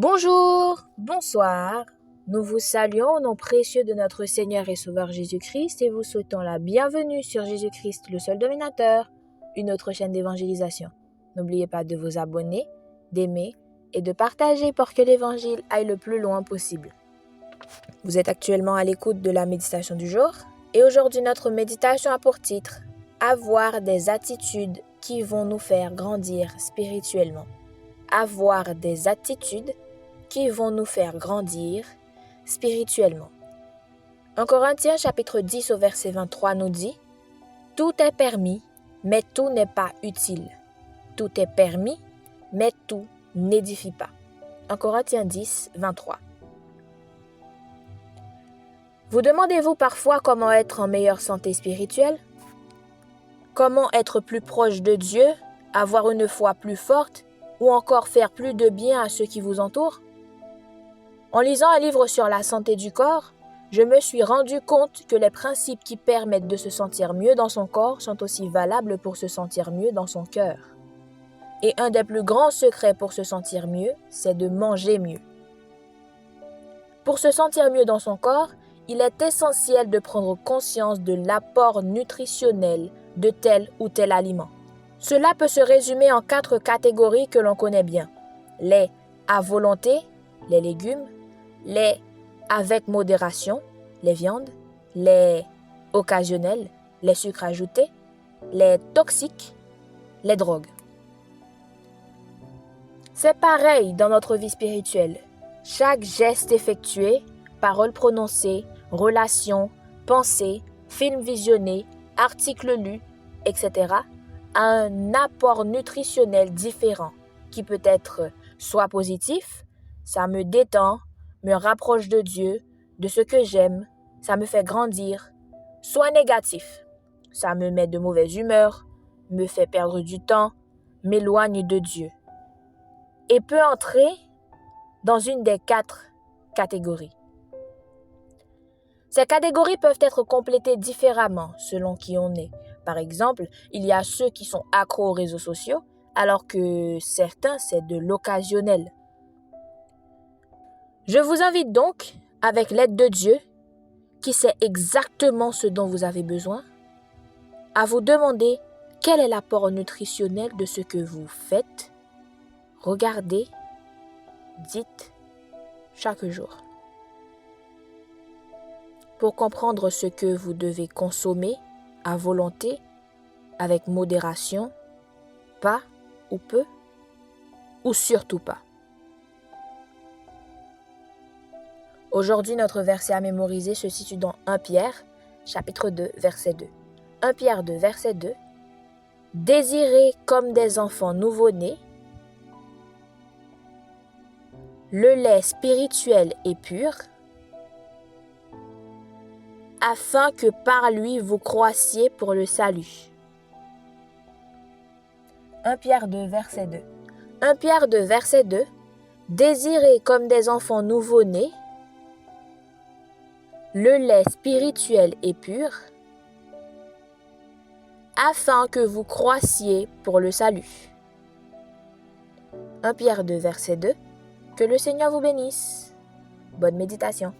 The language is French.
Bonjour, bonsoir. Nous vous saluons au nom précieux de notre Seigneur et Sauveur Jésus-Christ et vous souhaitons la bienvenue sur Jésus-Christ, le seul dominateur, une autre chaîne d'évangélisation. N'oubliez pas de vous abonner, d'aimer et de partager pour que l'évangile aille le plus loin possible. Vous êtes actuellement à l'écoute de la méditation du jour et aujourd'hui notre méditation a pour titre « Avoir des attitudes qui vont nous faire grandir spirituellement ». Avoir des attitudes qui vont nous faire grandir spirituellement. En Corinthiens chapitre 10 au verset 23 nous dit « Tout est permis, mais tout n'est pas utile. Tout est permis, mais tout n'édifie pas. » En Corinthiens 10, 23. Vous demandez-vous parfois comment être en meilleure santé spirituelle? Comment être plus proche de Dieu, avoir une foi plus forte ou encore faire plus de bien à ceux qui vous entourent? En lisant un livre sur la santé du corps, je me suis rendu compte que les principes qui permettent de se sentir mieux dans son corps sont aussi valables pour se sentir mieux dans son cœur. Et un des plus grands secrets pour se sentir mieux, c'est de manger mieux. Pour se sentir mieux dans son corps, il est essentiel de prendre conscience de l'apport nutritionnel de tel ou tel aliment. Cela peut se résumer en 4 catégories que l'on connaît bien. Les à volonté, les légumes, les avec modération, les viandes, les occasionnels, les sucres ajoutés, les toxiques, les drogues. C'est pareil dans notre vie spirituelle. Chaque geste effectué, parole prononcée, relation, pensée, film visionné, article lu, etc., a un apport nutritionnel différent qui peut être soit positif, ça me détend, me rapproche de Dieu, de ce que j'aime, ça me fait grandir, soit négatif, ça me met de mauvaise humeur, me fait perdre du temps, m'éloigne de Dieu et peut entrer dans une des 4 catégories. Ces catégories peuvent être complétées différemment selon qui on est. Par exemple, il y a ceux qui sont accros aux réseaux sociaux, alors que certains, c'est de l'occasionnel. Je vous invite donc, avec l'aide de Dieu, qui sait exactement ce dont vous avez besoin, à vous demander quel est l'apport nutritionnel de ce que vous faites, regardez, dites chaque jour. Pour comprendre ce que vous devez consommer à volonté, avec modération, pas ou peu, ou surtout pas. Aujourd'hui, notre verset à mémoriser se situe dans 1 Pierre, chapitre 2, verset 2. 1 Pierre 2, verset 2. Désirez comme des enfants nouveau-nés le lait spirituel et pur, afin que par lui vous croissiez pour le salut. 1 Pierre 2, verset 2. 1 Pierre 2, verset 2. Désirez comme des enfants nouveau-nés le lait spirituel et pur, afin que vous croissiez pour le salut. 1 Pierre 2, verset 2. Que le Seigneur vous bénisse. Bonne méditation.